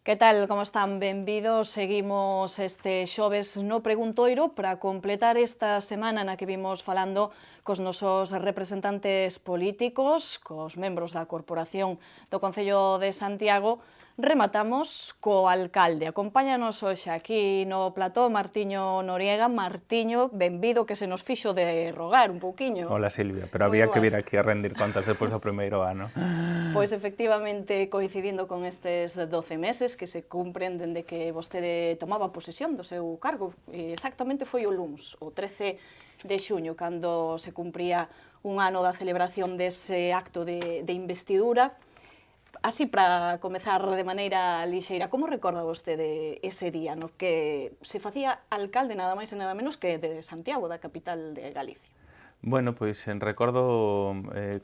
Que tal, como están? Benvidos. Seguimos este xoves no Preguntoiro para completar esta semana na que vimos falando cos nosos representantes políticos, cos membros da Corporación do Concello de Santiago. Rematamos co alcalde. Acompáñanos hoxe aquí no plató Martiño Noriega. Martiño, benvido, que se nos fixo de rogar un pouquiño. Hola Silvia, pero había que vir aquí a rendir contas depois do primeiro ano. Pois efectivamente coincidindo con estes 12 meses que se cumpren dende que vostede tomaba posesión do seu cargo. Exactamente foi o luns, o 13 de xuño, cando se cumpría un ano da celebración dese acto de investidura. Así, para comezar de maneira lixeira, como recorda vostede ese día no que se facía alcalde nada máis e nada menos que de Santiago, da capital de Galicia? Bueno, pois recordo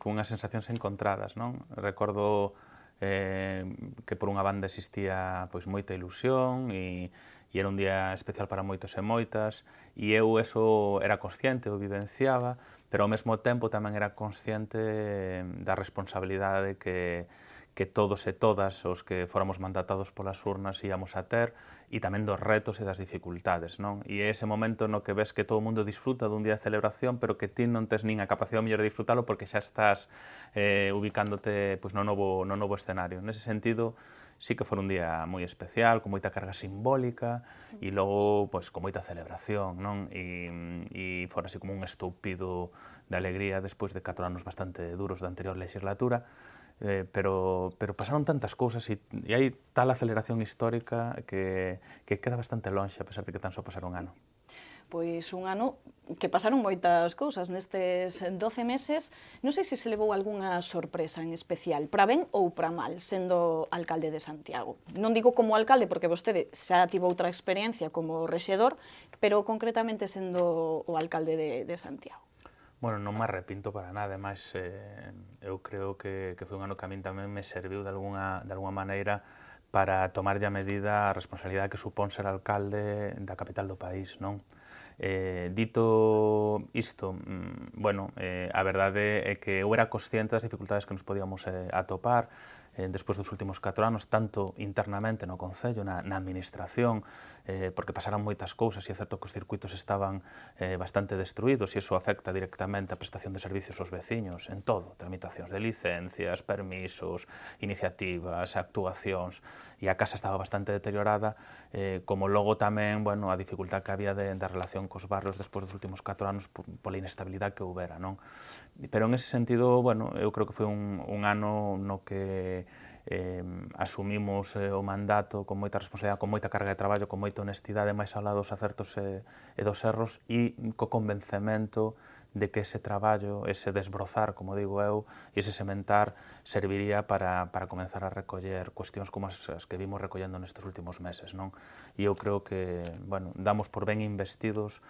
cunhas sensacións encontradas, non? Recordo que por unha banda existía pois moita ilusión e era un día especial para moitos e moitas, e eu eso era consciente, o vivenciaba, pero ao mesmo tempo tamén era consciente da responsabilidade que todos e todas os que fóramos mandatados polas urnas íamos a ter, e tamén dos retos e das dificultades, non? E é ese momento no que ves que todo o mundo disfruta dun día de celebración, pero que ti non tes nin a capacidade mellor de disfrutalo porque xa estás ubicándote pois, no novo escenario. Nese sentido, sí que foi un día moi especial, con moita carga simbólica e logo pois, con moita celebración, non? E fora así como un estoupido de alegría despois de 4 anos bastante duros da anterior legislatura, pero pasaron tantas cousas e hai tal aceleración histórica que queda bastante lonxe a pesar de que tan só pasara un ano. Pois un ano que pasaron moitas cousas nestes 12 meses. Non sei se se levou algunha sorpresa en especial, para ben ou para mal, sendo alcalde de Santiago. Non digo como alcalde, porque vostede xa tivo outra experiencia como rexedor, pero concretamente sendo o alcalde de Santiago. Bueno, non me arrepinto para nada, máis eu creo que foi un ano que a min tamén me serviu de alguna maneira para tomar a medida a responsabilidade que supón ser alcalde da capital do país, non? Dito isto, bueno, a verdade é que eu era consciente das dificultades que nos podíamos atopar despois dos últimos 4 anos, tanto internamente no Concello, na administración, porque pasaran moitas cousas e é certo que os circuitos estaban bastante destruídos e iso afecta directamente a prestación de servicios aos veciños en todo, tramitacións de licencias, permisos, iniciativas, actuacións, e a casa estaba bastante deteriorada, como logo tamén, bueno, a dificultad que había da relación cos barrios despois dos últimos 4 anos pola inestabilidade que houbera, non? Pero en ese sentido, bueno, eu creo que foi un ano no que asumimos o mandato con moita responsabilidade, con moita carga de traballo, con moita honestidade, máis ao lado dos acertos e dos erros, e co convencemento de que ese traballo, ese desbrozar, como digo eu, e ese sementar serviría para comenzar a recoller cuestións como as que vimos recollendo nestes últimos meses, non? E eu creo que, bueno, damos por ben investidos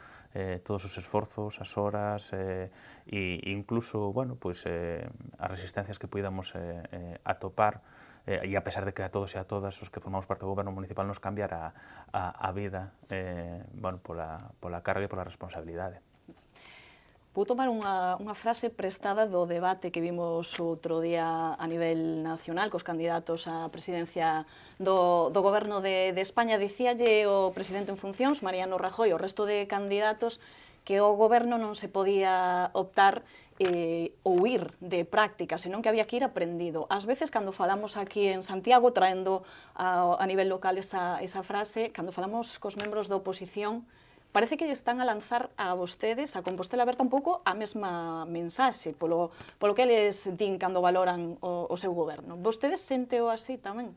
todos os esforzos, as horas e incluso, bueno, pois as resistencias que puidamos atopar, e a pesar de que a todos e a todas os que formamos parte do goberno municipal nos cambiara a vida, bueno, pola carga e pola responsabilidade. Vou tomar unha frase prestada do debate que vimos outro día a nivel nacional cos candidatos á presidencia do goberno de España. Dicíalle o presidente en funcións, Mariano Rajoy, o resto de candidatos, que o goberno non se podía optar ou ir de práctica, senón que había que ir aprendido. Ás veces, cando falamos aquí en Santiago, traendo a nivel local esa frase, cando falamos cos membros da oposición, parece que lle están a lanzar a vostedes, a Compostela Aberta, un pouco a mesma mensaxe, polo que eles din cando valoran o seu goberno. Vostedes senteo así tamén?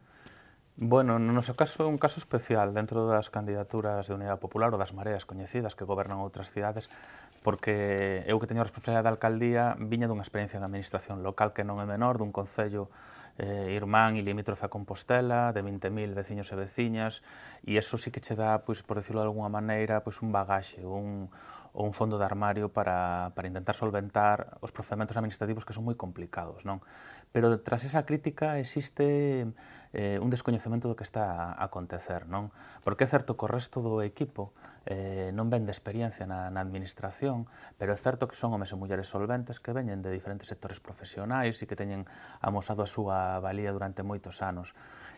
Bueno, no noso caso é un caso especial dentro das candidaturas de Unidade Popular ou das mareas coñecidas que gobernan outras cidades, porque eu que teño a responsabilidade da alcaldía viña dunha experiencia en administración local que non é menor, dun concello irmán e limítrofe a Compostela, de 20.000 veciños e veciñas, e eso sí que che dá, pois, por decirlo de alguna maneira, pois, un bagaxe, un fondo de armario para intentar solventar os procedementos administrativos que son moi complicados, non? Pero tras esa crítica existe un descoñecemento do que está a acontecer, non? Porque é certo que o resto do equipo non ven de experiencia na administración, pero é certo que son homes e mulleres solventes que veñen de diferentes sectores profesionais e que teñen amosado a súa valía durante moitos anos.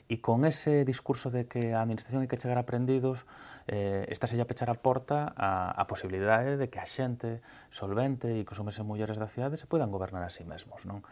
E con ese discurso de que a administración hai que chegar aprendidos, estáse a pechar a porta a posibilidade de que a xente solvente e que os homes e mulleres da cidade se poidan gobernar a sí mesmos, non?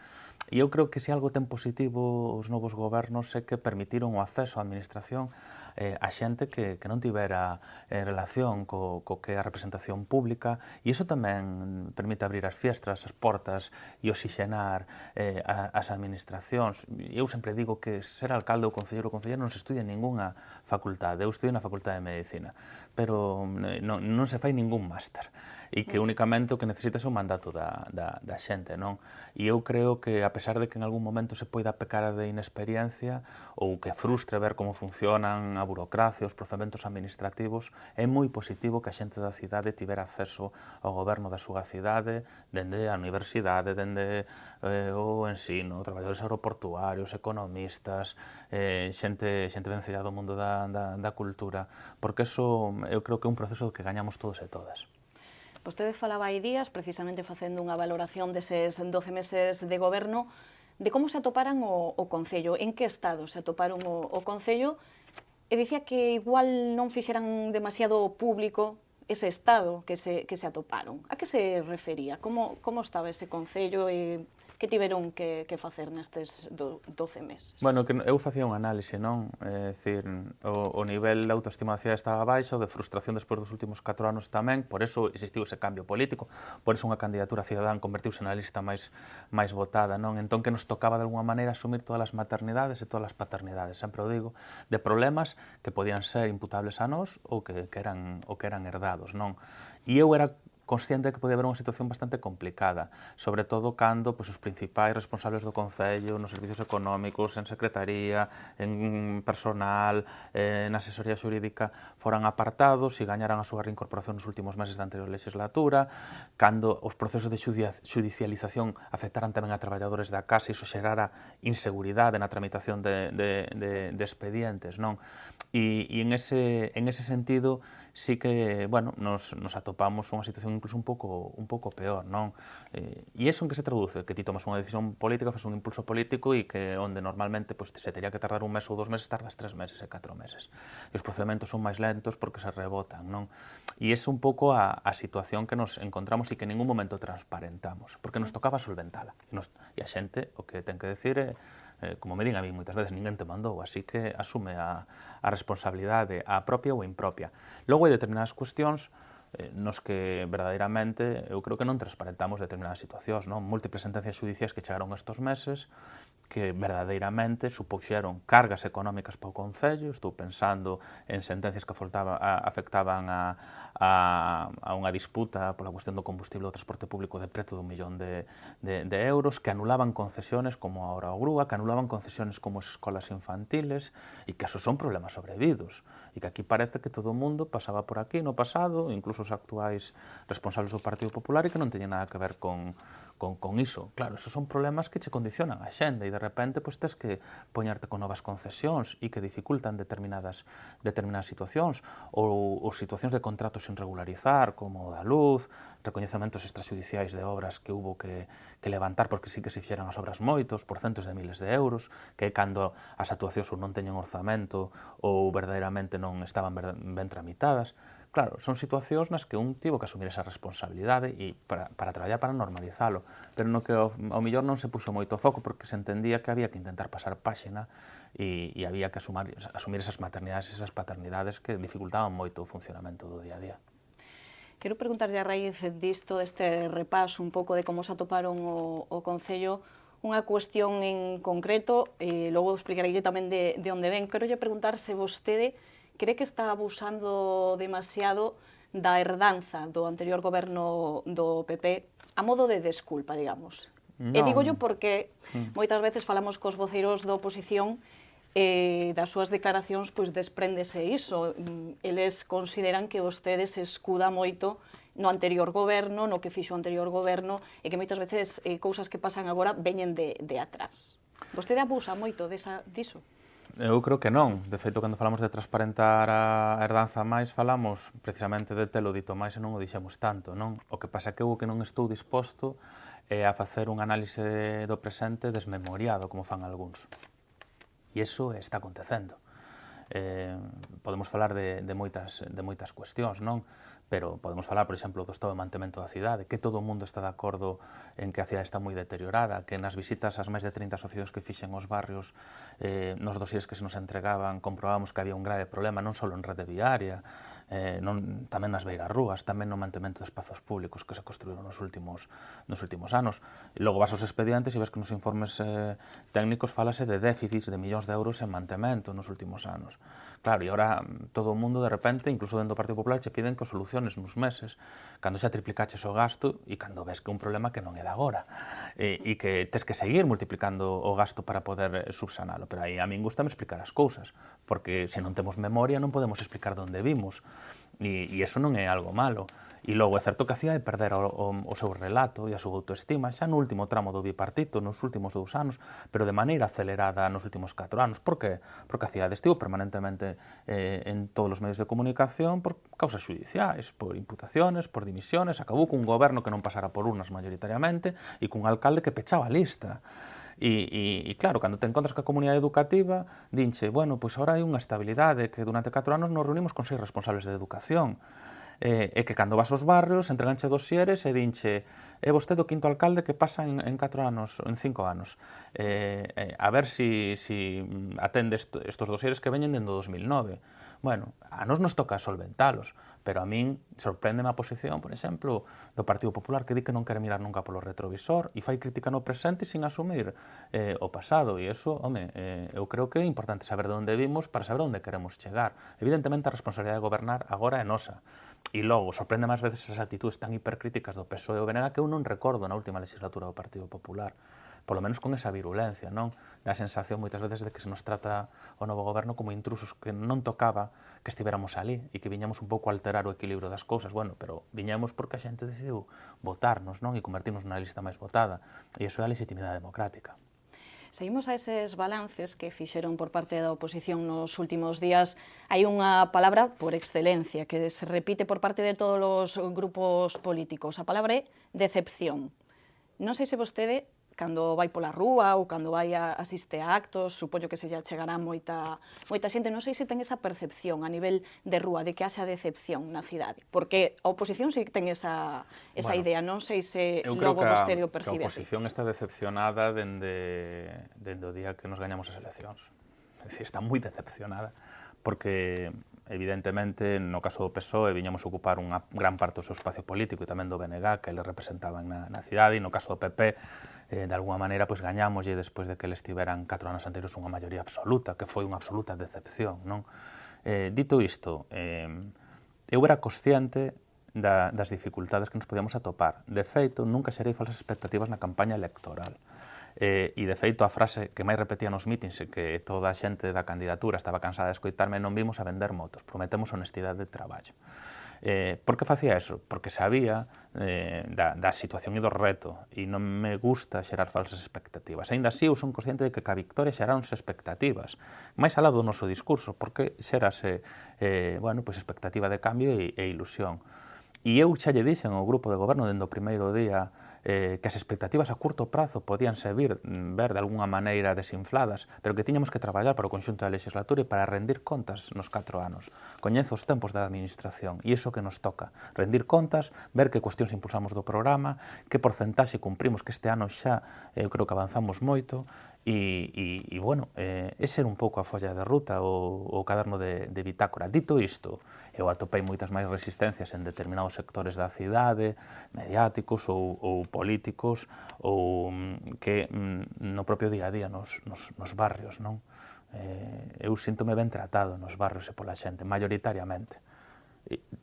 E eu creo que se algo ten positivo os novos gobernos é que permitiron o acceso á administración a xente que non tivera relación co que é a representación pública, e iso tamén permite abrir as fiestras, as portas e oxixenar as administracións. Eu sempre digo que ser alcalde ou concelleiro non se estudia en ningunha facultade. Eu estudio na Facultade de Medicina, pero non se fai ningún máster, e que únicamente o que necesita é un mandato da xente, non? E eu creo que, a pesar de que en algún momento se poida pecar de inexperiencia ou que frustre ver como funcionan a burocracia, os procedementos administrativos, é moi positivo que a xente da cidade tivera acceso ao goberno da súa cidade, dende a universidade, dende o ensino, traballadores aeroportuarios, economistas, xente vencella do mundo da cultura, porque eso eu creo que é un proceso que gañamos todos e todas. Vostede falaba hai días, precisamente facendo unha valoración deses 12 meses de goberno, de como se atoparan o Concello, en que estado se atoparon o Concello, e dicía que igual non fixeran demasiado público ese estado que se atoparon. A que se refería? Como estaba ese Concello e que tiveron que facer nestes 12 meses? Bueno, que eu facía un análise, non? É dicir, o nivel de autoestima da cidade estaba baixo, de frustración despois dos últimos 4 anos tamén, por eso existiu ese cambio político, por eso unha candidatura cidadán convertiuse na lista máis votada, non? Entón que nos tocaba de alguma maneira asumir todas as maternidades e todas as paternidades, sempre o digo, de problemas que podían ser imputables a nós ou que eran herdados, non? E eu era consciente de que podía haber unha situación bastante complicada, sobre todo cando os principais responsables do Concello, nos servicios económicos, en secretaría, en personal, na asesoría xurídica, foran apartados e gañaran a súa reincorporación nos últimos meses da anterior legislatura, cando os procesos de xudicialización afectaran tamén a traballadores da casa e iso xerara inseguridade na tramitación de expedientes, non? E en ese sentido, sí que, bueno, nos atopamos unha situación incluso un pouco peor, non? E iso en que se traduce? Que ti tomas unha decisión política, fas un impulso político e que onde normalmente se teria que tardar 1 mes ou 2 meses, tardas 3 meses e 4 meses. E os procedementos son máis lentos porque se rebotan, non? E é un pouco a situación que nos encontramos e que en ningún momento transparentamos, porque nos tocaba solventala. E a xente o que ten que decir é, como me din a mí moitas veces, ninguén te mandou, así que asume a responsabilidade, a propia ou a impropia. Logo hai determinadas cuestións nos que verdadeiramente eu creo que non transparentamos determinadas situacións, non? Múltiples sentencias judiciais que chegaron estes meses que verdadeiramente supuxeron cargas económicas para o Concello. Estou pensando en sentencias que afectaban a unha disputa pola cuestión do combustible do transporte público de preto de 1 millón de euros, que anulaban concesiones como a Hora o Grúa, que anulaban concesiones como as escolas infantiles, e que esos son problemas sobrevidos, e que aquí parece que todo o mundo pasaba por aquí no pasado, incluso os actuais responsables do Partido Popular, e que non teñen nada que ver con iso. Claro, esos son problemas que che condicionan a xenda e de repente tes que poñerte con novas concesións e que dificultan determinadas situacións ou situacións de contratos sin regularizar, como o da luz, recoñecementos extrajudiciais de obras que hubo que levantar porque sí que se fixeran as obras moitos, por centos de miles de euros, que é cando as actuacións non teñen orzamento ou verdadeiramente non estaban ben tramitadas. Claro, son situacións nas que un tivo que asumir esa responsabilidade e para traballar para normalizalo, pero no que ao mellor non se puxo moito foco porque se entendía que había que intentar pasar páxina e había que asumir esas maternidades e esas paternidades que dificultaban moito o funcionamento do día a día. Quero preguntarlle a raíz disto, deste repaso un pouco de como se atoparon o Concello, unha cuestión en concreto, e logo explicarei tamén de onde ven. Quero preguntar se vostede cree que está abusando demasiado da herdanza do anterior goberno do PP a modo de desculpa, digamos. E dígollo porque moitas veces falamos cos voceiros da oposición e das súas declaracións despréndese iso. Eles consideran que vostede se escuda moito no anterior goberno, no que fixo o anterior goberno, e que moitas veces cousas que pasan agora veñen de atrás. Vostede abusa moito diso? Eu creo que non. De feito, cando falamos de transparentar a herdanza máis, falamos precisamente de telo dito máis e non o dixemos tanto, non? O que pasa é que eu que non estou disposto a facer un análise do presente desmemoriado, como fan algúns. E iso está acontecendo. Podemos falar de moitas cuestións, non? Pero podemos falar, por exemplo, do estado de mantemento da cidade, que todo o mundo está de acordo en que a cidade está moi deteriorada, que nas visitas ás máis de 30 asociacións que fixen os barrios, nos dosieres que se nos entregaban, comprobamos que había un grave problema non só en rede viaria, tamén nas beirarrúas, tamén no mantemento de espazos públicos que se construíron nos últimos anos. E logo vas aos expedientes e ves que nos informes técnicos falase de déficits de millóns de euros en mantemento nos últimos anos. Claro, e agora todo o mundo de repente, incluso dentro do Partido Popular, che piden que o soluciones nos meses, cando xa triplicaches o gasto e cando ves que é un problema que non é de agora e que tes que seguir multiplicando o gasto para poder subsanalo. Pero aí a min gustame explicar as cousas, porque se non temos memoria non podemos explicar de onde vimos e iso non é algo malo. E logo é certo que a cidade perder o seu relato e a súa autoestima xa no último tramo do bipartito, nos últimos 2 anos, pero de maneira acelerada nos últimos 4 anos. Por que? Porque a cidade estivo permanentemente en todos os medios de comunicación por causas judiciais, por imputaciones, por dimisiones, acabou cun goberno que non pasara por urnas mayoritariamente e cun alcalde que pechaba a lista. E claro, cando te encontras ca comunidade educativa, dinche, bueno, pois agora hai unha estabilidade, que durante 4 anos nos reunimos con 6 responsables de educación, e que cando vas aos barrios, entreganche dosieres e dinche é vostede o quinto alcalde que pasa en 4 anos, en 5 anos. A ver si atende estos dosieres que veñen dende 2009. Bueno, a nos toca solventalos, pero a min sorprendeme a posición, por exemplo, do Partido Popular que di que non quere mirar nunca polo retrovisor e fai crítica no presente sin asumir o pasado, e iso, home, eu creo que é importante saber de onde vimos para saber onde queremos chegar. Evidentemente a responsabilidade de gobernar agora é nosa, e logo sorprende máis veces as actitudes tan hipercríticas do PSOE e o BNG que eu non recordo na última legislatura do Partido Popular, polo menos con esa virulencia, non? Dá a sensación moitas veces de que se nos trata o novo goberno como intrusos, que non tocaba que estiveramos ali e que viñamos un pouco a alterar o equilibrio das cousas, bueno, pero viñamos porque a xente decidiu votarnos, non? E convertirnos na lista máis votada, e iso é a legitimidade democrática. Seguimos a eses balances que fixeron por parte da oposición nos últimos días. Hai unha palabra por excelencia que se repite por parte de todos os grupos políticos. A palabra é decepción. Non sei se vostede, cando vai pola rúa ou cando vai asiste a actos, supoño que se lle chegará moita xente, non sei se ten esa percepción a nivel de rúa de que haxa decepción na cidade, porque a oposición sí que ten esa idea, non sei se logo vostede o percibe así. A oposición está decepcionada dende o día que nos gañamos as eleccións. É dicir, está moi decepcionada, porque evidentemente, no caso do PSOE, viñamos a ocupar unha gran parte do seu espacio político e tamén do BNG, que eles representaban na cidade, e no caso do PP, de alguma maneira, pois gañámoslle despois de que eles tiveran 4 anos anteriores unha maioría absoluta, que foi unha absoluta decepción, non? Dito isto, eu era consciente das dificultades que nos podíamos atopar. De feito, nunca xerei falsas expectativas na campaña electoral. E, de feito, a frase que máis repetía nos mítins e que toda a xente da candidatura estaba cansada de escoitarme, non vimos a vender motos, prometemos honestidade de traballo. Por que facía eso? Porque sabía da situación e do reto e non me gusta xerar falsas expectativas. Ainda así, eu son consciente de que ca victoria xeraronse expectativas, máis alá do noso discurso, porque xerase expectativa de cambio e ilusión. E eu xa lle dixen ao grupo de goberno dende o primeiro día que as expectativas a curto prazo podían ver de alguna maneira desinfladas, pero que tiñamos que traballar para o conxunto da legislatura e para rendir contas nos 4 anos. Coñezo os tempos da administración e iso que nos toca, rendir contas, ver que cuestións impulsamos do programa, que porcentaxe cumprimos, que este ano xa eu creo que avanzamos moito, e ese era un pouco a folla de ruta, o caderno de bitácora. Dito isto, eu atopei moitas máis resistencias en determinados sectores da cidade, mediáticos ou políticos, ou que no propio día a día nos barrios, non? Eu síntome ben tratado nos barrios e pola xente, maioritariamente,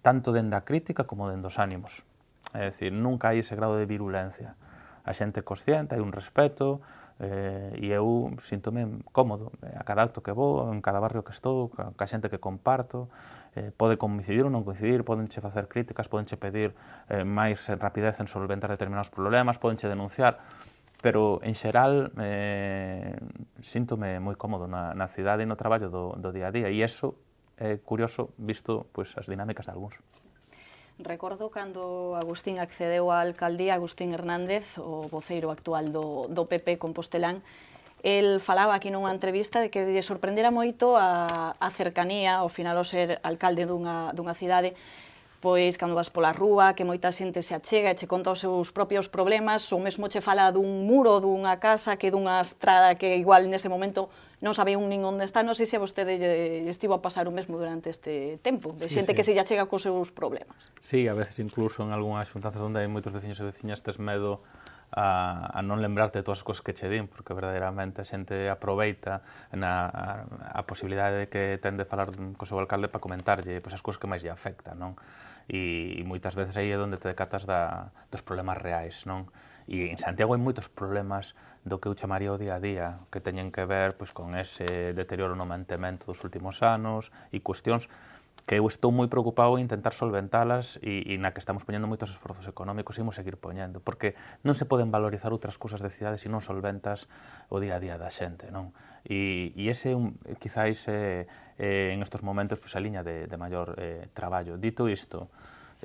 tanto dende a crítica como dende os ánimos. É dicir, nunca hai ese grado de virulencia. A xente consciente, hai un respeto, e eu síntome cómodo a cada acto que vou, en cada barrio que estou, ca xente que comparto. Pode coincidir ou non coincidir, podenche facer críticas, podenche pedir máis rapidez en solventar determinados problemas, podenche denunciar, pero en xeral síntome moi cómodo na cidade e no traballo do día a día, e iso é curioso visto pois, as dinámicas de algúns. Recordo cando Agustín accedeu á alcaldía, Agustín Hernández, o voceiro actual do PP compostelán, el falaba aquí nunha entrevista de que lle sorprendera moito a cercanía, ao final ao ser alcalde dunha cidade, pois cando vas pola rúa, que moita xente se achega e che conta os seus propios problemas, ou mesmo che fala dun muro dunha casa que dunha estrada que igual nese momento non sabe un nin onde está. Non sei se a vostede lle estivo a pasar o mesmo durante este tempo, de xente que se lle achega cos seus problemas. Sí, a veces incluso en algunhas xuntanzas onde hai moitos veciños e veciñas tes medo a non lembrarte de todas as cousas que che din, porque verdadeiramente a xente aproveita a posibilidade de que ten de falar co seu alcalde para comentarlle pois, as cousas que máis lle afectan, non? E moitas veces aí é onde te decatas dos problemas reais, non? E en Santiago hai moitos problemas do que eu chamaría o día a día, que teñen que ver pois, con ese deterioro no mantemento dos últimos anos e cuestións que eu estou moi preocupado en intentar solventalas e na que estamos poñendo moitos esforzos económicos e imos seguir poñendo, porque non se poden valorizar outras cousas de cidade se non solventas o día a día da xente, non? E ese, quizáis, en estes momentos, pois, a liña de maior traballo. Dito isto,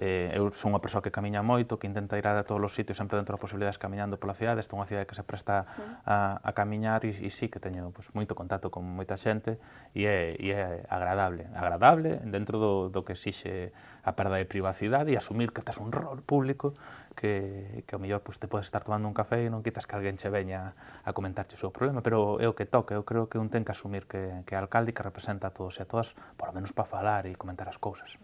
eu son unha persoa que camiña moito, que intenta ir a todos os sitios sempre dentro das posibilidades camiñando pola cidade. Esta é unha cidade que se presta a camiñar e sí que teño pois, moito contacto con moita xente e é agradable dentro do que exixe a perda de privacidade e asumir que tes un rol público que ao mellor pois, te podes estar tomando un café e non quitas que alguén che veña a comentarche o seu problema, pero é o que toca. Eu creo que un ten que asumir que é alcalde e que representa a todos e a todas, polo menos para falar e comentar as cousas.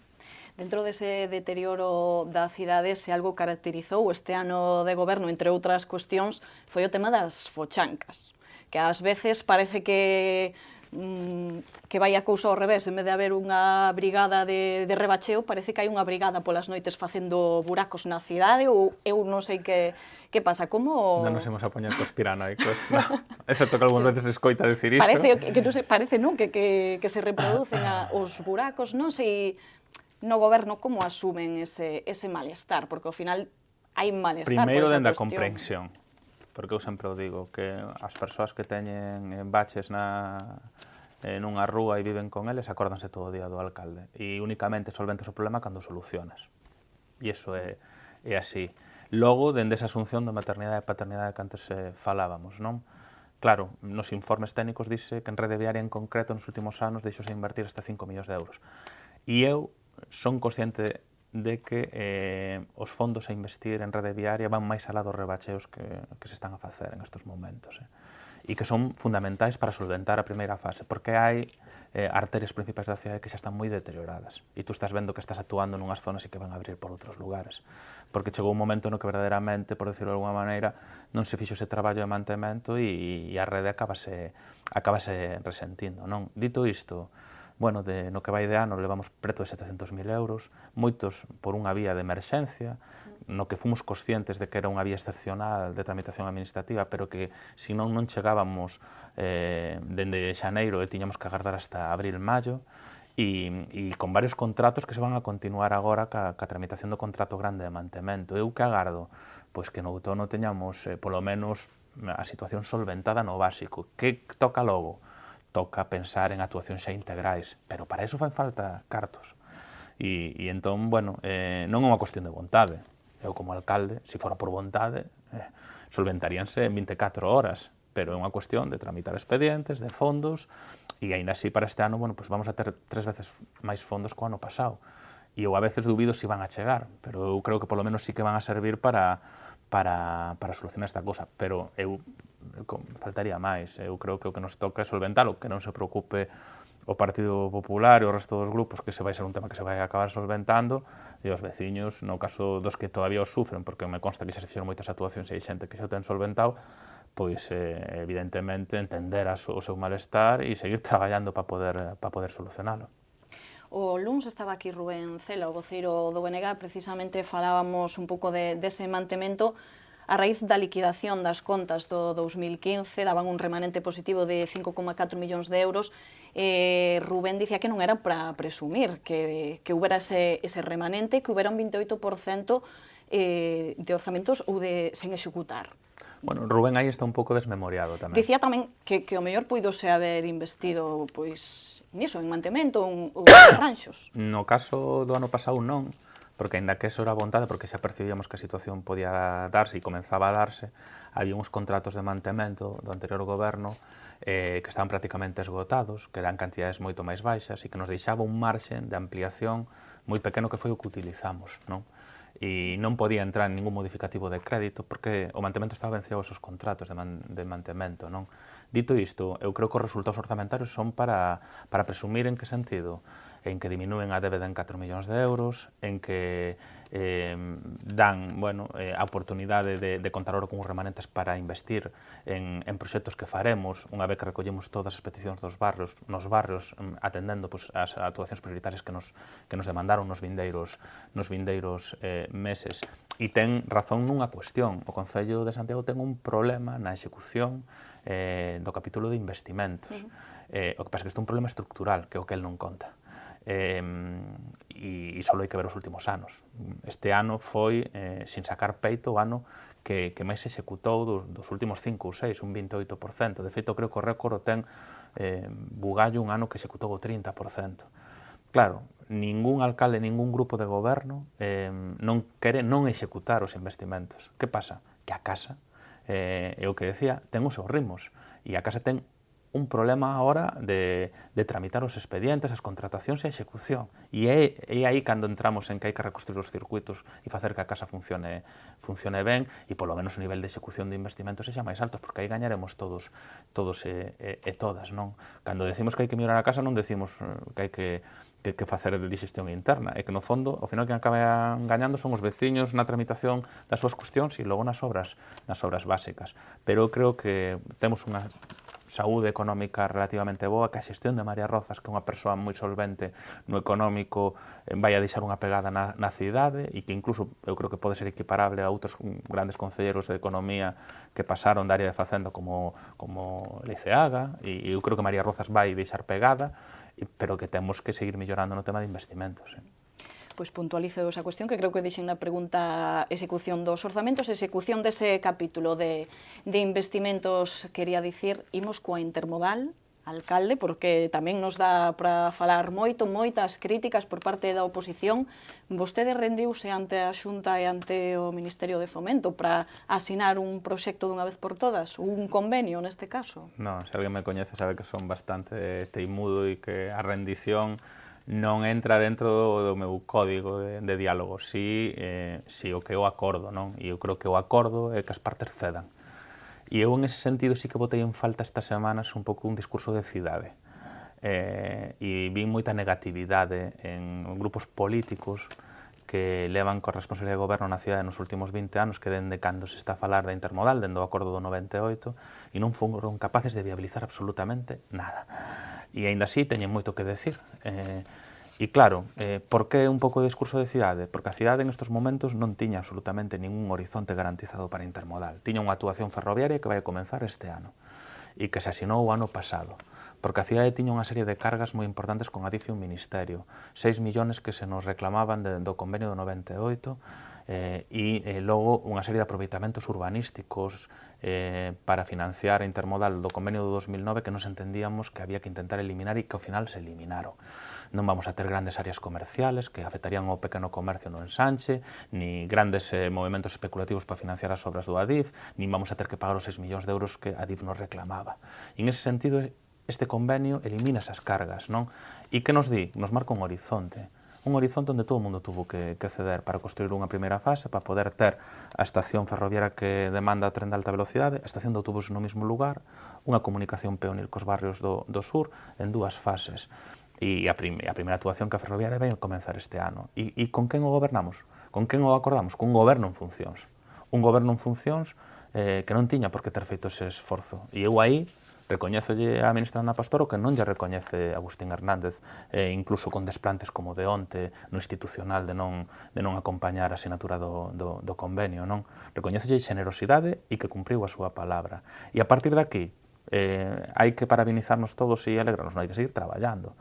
Dentro dese deterioro da cidade, se algo caracterizou este ano de goberno, entre outras cuestións, foi o tema das fochancas, que ás veces parece que vai a cousa ao revés, en vez de haber unha brigada de rebacheo, parece que hai unha brigada polas noites facendo buracos na cidade, ou eu non sei que pasa, como... Non nos imos a poñer conspiranoicos, no. Excepto que algúns veces escoita decir iso. Parece non, que se reproducen os buracos, non sei... No goberno, como asumen ese malestar? Porque ao final hai malestar por esa cuestión. Primeiro, dende a comprensión. Porque eu sempre o digo, que as persoas que teñen baches nunha rúa e viven con eles, acórdanse todo o día do alcalde. E únicamente solventas o problema cando solucionas. E iso é así. Logo, dende esa asunción da maternidade e paternidade que antes falábamos, non? Claro, nos informes técnicos dice que en rede viaria en concreto nos últimos anos deixouse invertir hasta 5 millóns de euros. E eu son consciente de que os fondos a investir en rede viaria van máis alá dos rebacheos que se están a facer en estes momentos. E que son fundamentais para solventar a primeira fase, porque hai arterias principais da cidade que xa están moi deterioradas. E tú estás vendo que estás actuando nunhas zonas e que van a abrir por outros lugares. Porque chegou un momento no que verdadeiramente, por decirlo de alguma maneira, non se fixo ese traballo de mantemento e a rede acabase resentindo, non? Dito isto, bueno, no que vai de ano levamos preto de 700.000 euros, moitos por unha vía de emerxencia, no que fomos conscientes de que era unha vía excepcional de tramitación administrativa, pero que se non chegábamos dende xaneiro e tiñamos que agardar hasta abril-maio, e con varios contratos que se van a continuar agora ca tramitación do contrato grande de mantemento. Eu que agardo? Pois que no outono teñamos, polo menos, a situación solventada no básico. Que toca logo? Toca pensar en actuacións xa integrais, pero para iso fan falta cartos. E entón, bueno, non é unha cuestión de vontade. Eu como alcalde, se fora por vontade, solventaríanse en 24 horas, pero é unha cuestión de tramitar expedientes, de fondos, e aínda así para este ano, bueno, pues vamos a ter 3 veces máis fondos que o ano pasado. E eu a veces dubido se van a chegar, pero eu creo que polo menos sí que van a servir para solucionar esta cosa, pero eu faltaría máis. Eu creo que o que nos toca é solventalo, que non se preocupe o Partido Popular e o resto dos grupos, que se vai ser un tema que se vai acabar solventando, e os veciños, no caso dos que todavía os sufren, porque me consta que xa se fixeron moitas actuacións e hai xente que xa o ten solventado, pois evidentemente entender o seu malestar e seguir traballando para poder solucionalo. O luns estaba aquí Rubén Cela, o voceiro do BNG, precisamente falábamos un pouco dese mantemento. A raíz da liquidación das contas do 2015, daban un remanente positivo de 5,4 millóns de euros. Rubén dicía que non era para presumir, que houbera ese remanente, que houbera un 28% de orzamentos ou sen executar. Bueno, Rubén aí está un pouco desmemoriado tamén. Dicía tamén que o mellor puidose haber investido pois niso, en mantemento ou en ranxos. No caso do ano pasado non, porque aínda que eso era vontade, porque xa percibíamos que a situación podía darse e comenzaba a darse, había uns contratos de mantemento do anterior goberno que estaban prácticamente esgotados, que eran cantidades moito máis baixas e que nos deixaba un marxen de ampliación moi pequeno que foi o que utilizamos, non? E non podía entrar en ningún modificativo de crédito porque o mantemento estaba vencido esos contratos de mantemento, non? Dito isto, eu creo que os resultados orzamentarios son para presumir en que sentido? En que diminúen a débeda en 4 millóns de euros, en que dan a oportunidade de contar ahora con os remanentes para investir en proxectos que faremos, unha vez que recollemos todas as peticións nos barrios, atendendo as actuacións prioritarias que nos demandaron nos vindeiros meses. E ten razón nunha cuestión. O Concello de Santiago ten un problema na execución do capítulo de investimentos. O que pasa é que isto é un problema estructural, que é o que el non conta. E só hai que ver os últimos anos. Este ano foi, sin sacar peito, o ano que máis se executou dos últimos 5 ou 6, un 28%. De feito, creo que o récord ten Bugallo un ano que executou o 30%. Claro, ningún alcalde, ningún grupo de goberno non quere non executar os investimentos. Que pasa? Que a casa, é o que decía, ten os seus ritmos. E a casa ten un problema agora de tramitar os expedientes, as contratacións e a execución. E é aí cando entramos en que hai que reconstruir os circuitos e facer que a casa funcione ben e polo menos o nivel de execución de investimentos sexa máis altos, porque aí gañaremos todos e todas, non? Cando decimos que hai que mellorar a casa non decimos que hai que facer de digestión interna, é que no fondo, ao final que acaban gañando son os veciños na tramitación das súas cuestións e logo nas obras básicas. Pero eu creo que temos unha saúde económica relativamente boa, que a xestión de María Rozas, que é unha persoa moi solvente no económico, vai a deixar unha pegada na cidade e que incluso eu creo que pode ser equiparable a outros grandes concelleros de economía que pasaron da área de Facenda como Liceaga, e eu creo que María Rozas vai deixar pegada, pero que temos que seguir mellorando no tema de investimentos. Pois puntualizo esa cuestión que creo que dixen na pregunta execución dos orzamentos, execución dese capítulo de investimentos, quería dicir, imos coa intermodal, alcalde, porque tamén nos dá para falar moitas críticas por parte da oposición. Vostede rendiuse ante a Xunta e ante o Ministerio de Fomento para asinar un proxecto dunha vez por todas, un convenio neste caso? Non, se alguén me coñece sabe que son bastante teimudo e que a rendición non entra dentro do meu código de diálogo, si o que é o acordo, non? E eu creo que o acordo é que as partes cedan. E eu, en ese sentido, sí que botei en falta estas semanas un pouco un discurso de cidade. E vi moita negatividade en grupos políticos que levan coa responsabilidade de goberno na cidade nos últimos 20 anos, que dende cando se está a falar da intermodal, dende o acordo do 98, e non foron capaces de viabilizar absolutamente nada. E aínda así teñen moito que decir. E claro, por que un pouco de discurso de cidade? Porque a cidade en estes momentos non tiña absolutamente ningún horizonte garantizado para intermodal. Tiña unha actuación ferroviaria que vai a comenzar este ano e que se asinou o ano pasado, porque a cidade tiña unha serie de cargas moi importantes con Adif e un ministerio, 6 millóns que se nos reclamaban do convenio do 98 e logo unha serie de aproveitamentos urbanísticos para financiar a intermodal do convenio do 2009 que nos entendíamos que había que intentar eliminar e que ao final se eliminaron. Non vamos a ter grandes áreas comerciales que afectarían ao pequeno comercio no ensanche, ni grandes movimentos especulativos para financiar as obras do Adif, nin vamos a ter que pagar os 6 millóns de euros que Adif nos reclamaba. E en ese sentido, este convenio elimina esas cargas, non? E que nos di? Nos marca un horizonte onde todo o mundo tuvo que ceder para construir unha primeira fase, para poder ter a estación ferroviaria que demanda a tren de alta velocidade, a estación de autobús no mesmo lugar, unha comunicación peonil cos barrios do sur en 2 fases. E a primeira actuación que a ferroviaria vai comenzar este ano. E con quen o gobernamos? Con quen o acordamos? Con un goberno en funcións. Un goberno en funcións que non tiña por que ter feito ese esforzo. E eu aí recoñézolle a ministra Ana Pastor o que non lle recoñece Agustín Hernández, incluso con desplantes como de onte no institucional de non acompañar a sinatura do convenio, non? Recoñézolle xenerosidade e que cumpriu a súa palabra. E a partir de aquí, hai que parabinizarnos todos e alegrarnos, non hai que seguir traballando.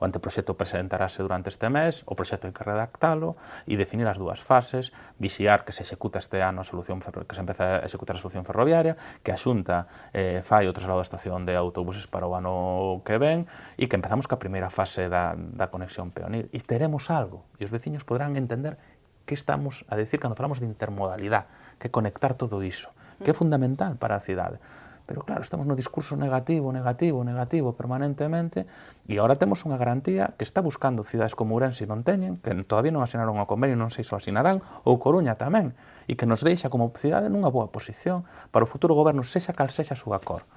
O anteproxecto presentarase durante este mes, o proxecto hai que redactalo e definir as dúas fases, vixiar que se executa este ano a solución que se empeza a executar a solución ferroviaria, que a Xunta fai o traslado da estación de autobuses para o ano que ven e que empezamos ca primeira fase da conexión peonil. E teremos algo, e os veciños podrán entender que estamos a decir cando falamos de intermodalidade, que conectar todo iso, que é fundamental para a cidade. Pero claro, estamos no discurso negativo permanentemente e agora temos unha garantía que está buscando cidades como Ourense e non teñen, que todavía non asinaron o convenio, non sei se o asinarán, ou Coruña tamén, e que nos deixa como cidade nunha boa posición para o futuro goberno, sexa cal sexa a súa cor.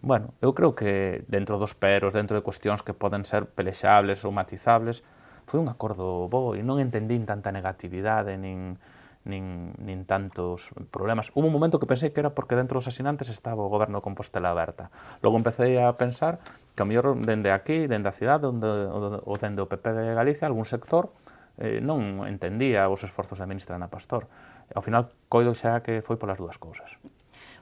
Bueno, eu creo que dentro dos peros, dentro de cuestións que poden ser pelexables ou matizables, foi un acordo bo e non entendín tanta negatividade nin tantos problemas. Hubo un momento que pensei que era porque dentro dos asinantes estaba o goberno de Compostela Aberta. Logo empecé a pensar que a mellor dende aquí, dende a cidade, ou dende o PP de Galicia, algún sector non entendía os esforzos da ministra Ana Pastor. Ao final, coido xa que foi polas dúas cousas.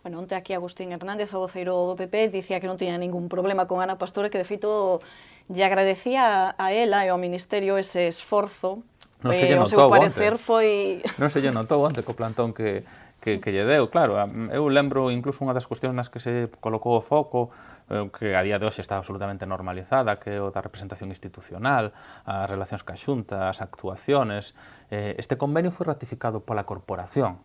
Bueno, onte aquí Agustín Hernández, o voceiro do PP, dicía que non tiña ningún problema con Ana Pastor e que, de feito, lle agradecía a ela e ao Ministerio ese esforzo. Non se lle notou parecer foi... Non se lle notou onte co plantón que lle deu, claro. Eu lembro incluso unha das cuestións nas que se colocou o foco, que a día de hoxe está absolutamente normalizada, que é o da representación institucional, as relacións ca Xunta, as actuaciones. Este convenio foi ratificado pola corporación.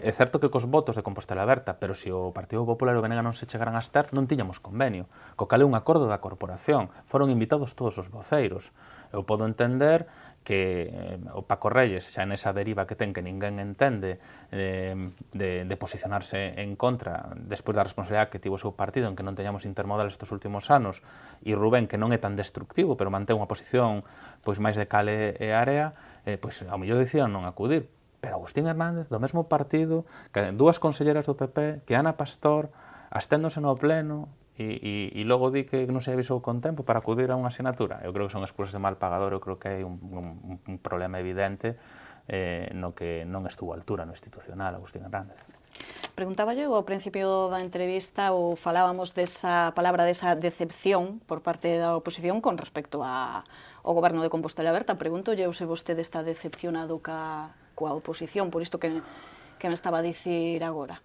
É certo que cos votos de Compostela Aberta, pero se o Partido Popular e o BNG non se chegaran a estar, non tiñamos convenio. Co cal é un acordo da corporación. Foron invitados todos os voceiros. Eu podo entender que o Paco Reyes, xa nesa deriva que ten que ninguén entende de posicionarse en contra despois da responsabilidade que tivo o seu partido en que non teñamos intermodal estes últimos anos, e Rubén, que non é tan destructivo, pero mantén unha posición pois máis de cal e area, pois ao mellor decidiran non acudir. Pero Agustín Hernández, do mesmo partido, que dúas conselleras do PP, que Ana Pastor, asténdose no pleno, e logo di que non se avisou con tempo para acudir a unha asignatura. Eu creo que son excusas de mal pagador, eu creo que hai un problema evidente no que non estuvo a altura no institucional Agustín Hernández. Preguntaba yo ao principio da entrevista, ou falábamos desa palabra, desa decepción por parte da oposición con respecto ao goberno de Compostela Aberta. Pregunto eu se vostede está decepcionado coa oposición, por isto que me estaba a dicir agora.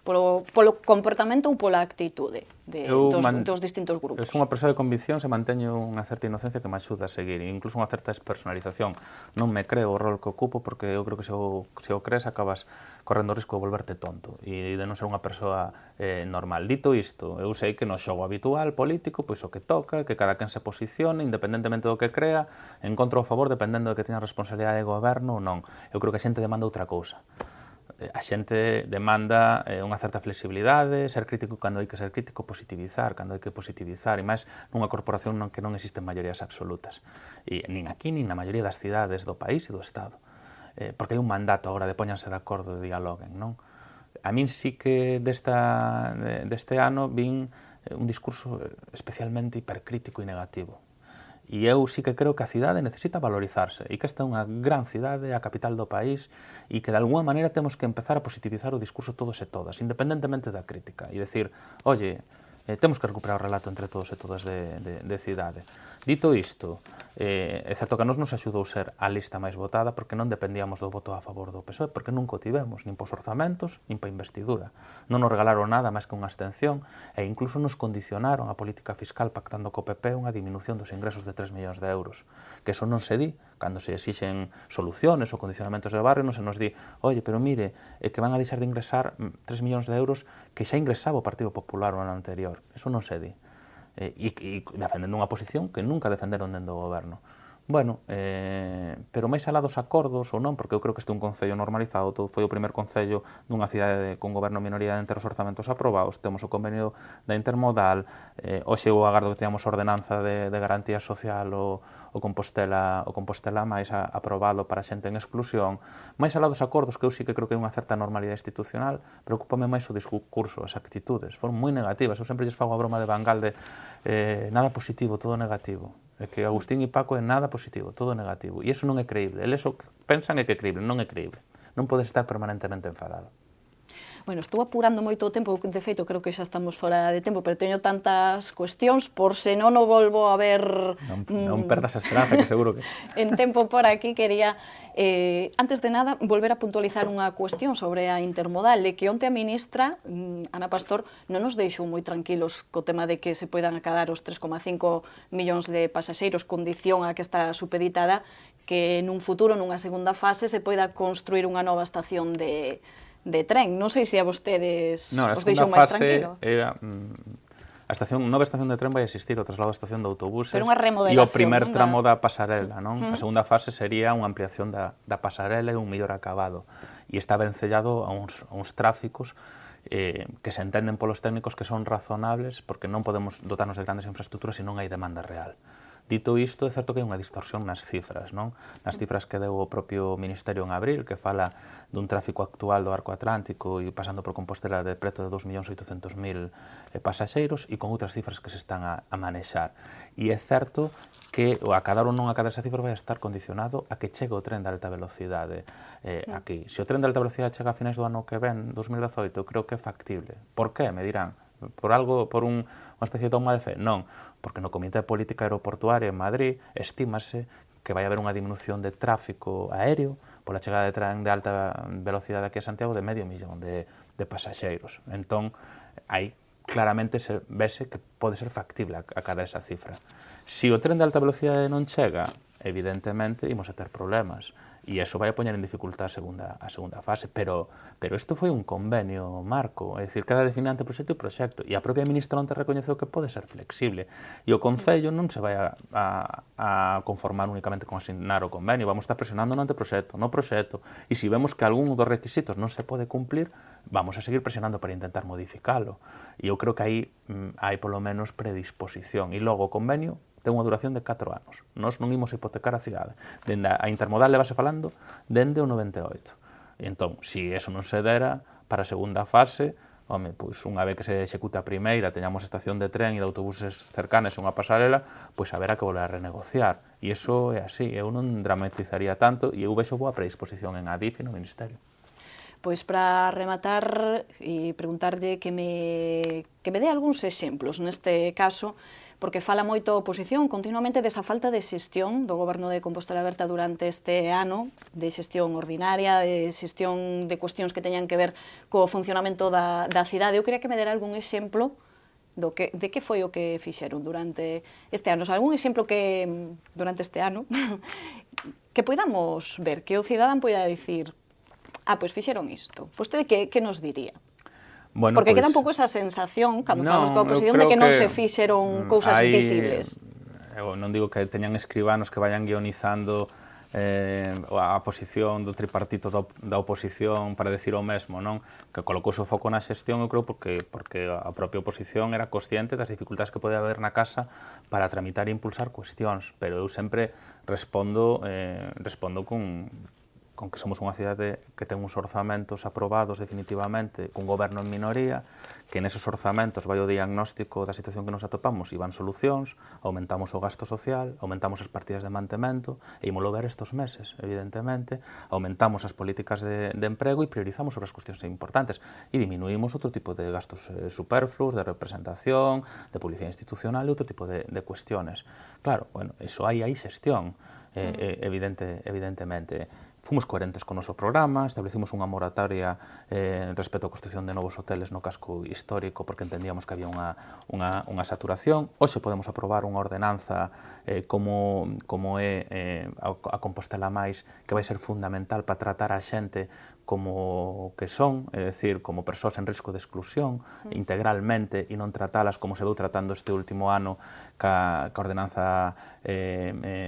Polo comportamento ou pola actitude dos distintos grupos? Eu son unha persoa de convicción, se manteño unha certa inocencia que me axuda a seguir, e incluso unha certa despersonalización. Non me creo o rol que ocupo, porque eu creo que se o crees acabas correndo o risco de volverte tonto e de non ser unha persoa normal. Dito isto, eu sei que no xogo habitual político, pois o que toca, que cada quen se posicione, independentemente do que crea, encontro a favor dependendo de que teña responsabilidade de goberno ou non. Eu creo que a xente demanda outra cousa. A xente demanda unha certa flexibilidade, ser crítico cando hai que ser crítico, positivizar cando hai que positivizar, e máis nunha corporación que non existen maiorías absolutas, e nin aquí nin na maioría das cidades do país e do Estado, porque hai un mandato agora de póñanse de acordo, de dialoguen, non? A min sí que deste ano vin un discurso especialmente hipercrítico e negativo. E eu sí que creo que a cidade necesita valorizarse e que esta é unha gran cidade, a capital do país, e que de alguma maneira temos que empezar a positivizar o discurso todos e todas, independentemente da crítica, e decir, oye, temos que recuperar o relato entre todos e todas de cidade. Dito isto, é certo que a nos axudou ser a lista máis votada porque non dependíamos do voto a favor do PSOE, porque nunca o tivemos, nin pos orzamentos, nin pa investidura. Non nos regalaron nada máis que unha abstención e incluso nos condicionaron a política fiscal pactando co PP unha disminución dos ingresos de 3 millóns de euros. Que eso non se di, cando se exixen soluciones ou condicionamentos de barrio, non se nos di, oye, pero mire, que van a deixar de ingresar 3 millóns de euros que xa ingresaba o Partido Popular o ano anterior. Eso non se di. E defendendo unha posición que nunca defenderon dentro do goberno. Bueno, pero máis alá dos acordos ou non, porque eu creo que este é un concello normalizado, foi o primer concello dunha cidade con goberno minoría entre os orzamentos aprobados, temos o convenio da intermodal, hoxe eu agardo que teñamos ordenanza de garantía social o Compostela máis aprobado para xente en exclusión. Máis alá dos acordos, que eu sí que creo que hai unha certa normalidade institucional, preocúpame máis o discurso, as actitudes, foron moi negativas. Eu sempre lles fago a broma de Bangal de nada positivo, todo negativo. É que Agustín e Paco é nada positivo, todo negativo. E iso non é creíble. Eles o que pensan é que é creíble, non é creíble. Non podes estar permanentemente enfadado. Bueno, estou apurando moito o tempo, de feito creo que xa estamos fora de tempo, pero teño tantas cuestións, por se non o volvo a ver... Non perdas a esperanza, que seguro que sí. En tempo por aquí quería, antes de nada, volver a puntualizar unha cuestión sobre a intermodal, de que onte a ministra, Ana Pastor, non nos deixou moi tranquilos co tema de que se poidan acadar os 3,5 millóns de pasaxeiros, condición a que está supeditada que nun futuro, nunha segunda fase, se poida construir unha nova estación de tren. Non sei se a vostedes os deixou máis tranquilos. A nova estación de tren vai existir, o traslado da estación de autobuses e o primer tramo da pasarela, non? A segunda fase sería unha ampliación da pasarela e un mellor acabado. E está vencellado a uns tráficos que se entenden polos técnicos que son razonables, porque non podemos dotarnos de grandes infraestructuras se non hai demanda real. Dito isto, é certo que hai unha distorsión nas cifras, non? Nas cifras que deu o propio Ministerio en abril, que fala dun tráfico actual do arco atlántico e pasando por Compostela de preto de 2.800.000 pasaxeiros e con outras cifras que se están a manexar. E é certo que o acadar ou non acadar esa cifra vai estar condicionado a que chegue o tren de alta velocidade aquí. Se o tren de alta velocidade chega a finais do ano que ven, 2018, creo que é factible. Por que? Me dirán. Por unha especie de toma de fe? Non, porque no Comité de Política Aeroportuaria en Madrid estímase que vai haber unha disminución de tráfico aéreo pola chegada de tren de alta velocidade aquí a Santiago de 500.000 de pasaxeiros. Entón, aí claramente vese que pode ser factible acadar esa cifra. Se o tren de alta velocidade non chega, evidentemente, imos a ter problemas. E iso vai a poñer en dificultad a segunda fase, pero isto foi un convenio marco, é dicir, cada definante proxecto e proxecto, e a propia ministra onte recoñeceu que pode ser flexible, e o Concello non se vai a conformar únicamente con asignar o convenio, vamos estar presionando no anteproxecto, no proxecto, e se vemos que algún dos requisitos non se pode cumplir, vamos a seguir presionando para intentar modificalo, e eu creo que aí hai polo menos predisposición, e logo o convenio ten unha duración de 4 anos. Nós non imos hipotecar a cidade. A intermodal levase falando dende o 98. E entón, se eso non se dera, para a segunda fase, home, pois unha vez que se executa a primeira, teñamos estación de tren e de autobuses cercanes e unha pasarela, pois haberá que volver a renegociar. E iso é así, eu non dramatizaría tanto e eu vexo boa predisposición en Adif e no Ministerio. Pois para rematar e preguntarlle que me dé algúns exemplos, neste caso, porque fala moito a oposición continuamente desa falta de xestión do Goberno de Compostela Aberta durante este ano, de xestión ordinaria, de xestión de cuestións que teñan que ver co funcionamento da cidade. Eu quería que me dera algún exemplo de que foi o que fixeron durante este ano. Algún exemplo que durante este ano que podamos ver, que o cidadán poida dicir pois fixeron isto. Vostede que nos diría? Bueno, porque queda un pouco esa sensación, cando falamos coa oposición, de que non se fixeron cousas visibles. Eu non digo que teñan escribanos que vayan guionizando a posición do tripartito da oposición para decir o mesmo, non? Que colocouse o foco na xestión, eu creo, porque a propia oposición era consciente das dificultades que pode haber na casa para tramitar e impulsar cuestións, pero eu sempre respondo con que somos unha cidade que ten uns orzamentos aprobados definitivamente, cun goberno en minoría, que neses orzamentos vai o diagnóstico da situación que nos atopamos e van solucións, aumentamos o gasto social, aumentamos as partidas de mantemento, e ímolo ver estes meses, evidentemente, aumentamos as políticas de emprego e priorizamos sobre as cuestións importantes e diminuímos outro tipo de gastos superfluos, de representación, de publicidade institucional e outro tipo de cuestiones. Claro, bueno, iso hai xestión, evidentemente. Fomos coherentes con o noso programa, establecimos unha moratoria respecto á construción de novos hoteles no casco histórico porque entendíamos que había unha saturación. Hoxe podemos aprobar unha ordenanza como é a Compostela Máis, que vai ser fundamental para tratar a xente como que son, é dicir, como persoas en risco de exclusión integralmente e non tratalas como se veu tratando este último ano ca ordenanza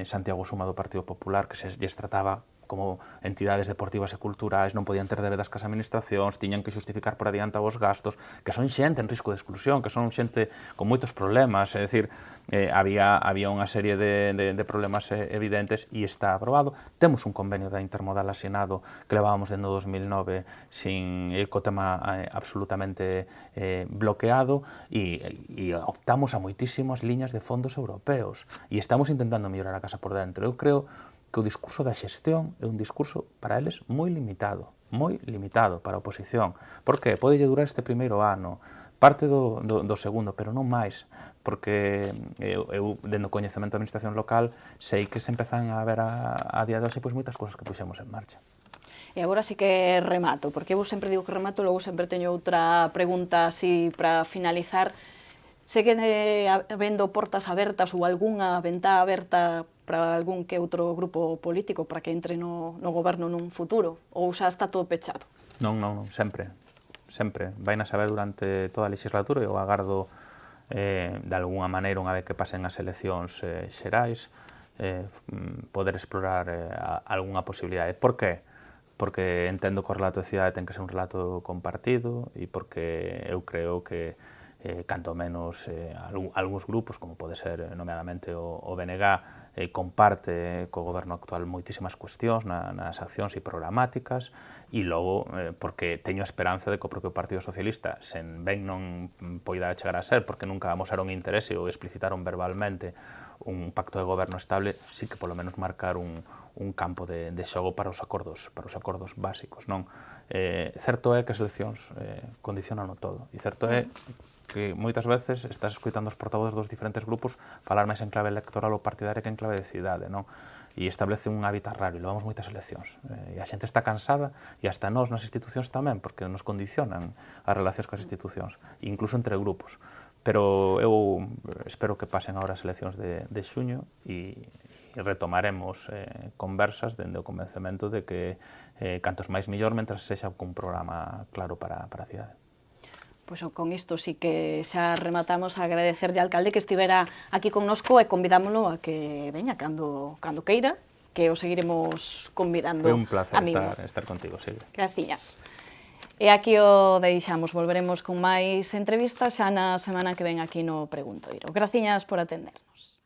Santiago Suma do Partido Popular, que se lles trataba como entidades deportivas e culturais, non podían ter debedas cas administracións, tiñan que justificar por adiantado os gastos, que son xente en risco de exclusión, que son xente con moitos problemas, é dicir, había unha serie de problemas evidentes e está aprobado. Temos un convenio da Intermodal asinado que levábamos dende 2009 co tema absolutamente bloqueado e optamos a moitísimas liñas de fondos europeos e estamos intentando mellorar a casa por dentro. Eu creo que o discurso da xestión é un discurso para eles moi limitado para a oposición. Por que? Pode durar este primeiro ano, parte do segundo, pero non máis, porque eu, dentro do coñecemento da administración local, sei que se empezan a ver a día de hoxe moitas cousas que puxemos en marcha. E agora sí que remato, porque eu sempre digo que remato, logo sempre teño outra pregunta así para finalizar. Segue habendo portas abertas ou algunha ventá aberta para algún que outro grupo político para que entre no goberno nun futuro? Ou xa está todo pechado? Non, sempre. Vai na saber durante toda a legislatura e eu agardo de alguna maneira, unha vez que pasen as eleccións xerais, poder explorar algunha posibilidade. Por que? Porque entendo que o relato de cidade ten que ser un relato compartido e porque eu creo que canto menos algúns grupos, como pode ser nomeadamente o BNG, comparte co goberno actual moitísimas cuestións nas accións e programáticas, e logo porque teño a esperanza de que o propio Partido Socialista, sen ben non poida chegar a ser, porque nunca amosaron interese ou explicitaron verbalmente un pacto de goberno estable, sí que polo menos marcar un campo de xogo para os acordos básicos, non? Certo é que as eleccións condicionan todo, e certo é que moitas veces estás escoitando os portavoces dos diferentes grupos falar máis en clave electoral ou partidaria que en clave de cidade, non? E establece un hábitat raro, e levamos moitas eleccións. E a xente está cansada, e hasta nós nas institucións tamén, porque nos condicionan as relacións coas institucións, incluso entre grupos. Pero eu espero que pasen agora as eleccións de xuño e retomaremos conversas dende o convencemento de que cantos máis millor, mentras sexa cun programa claro para a cidade. Pois con isto sí que xa rematamos a agradecerlle ao alcalde que estivera aquí connosco e convidámoslo a que veña cando queira, que o seguiremos convidando. Foi un placer estar contigo, Silvia. Graciñas. E aquí o deixamos, volveremos con máis entrevistas xa na semana que ven aquí no Preguntoiro. Graciñas por atendernos.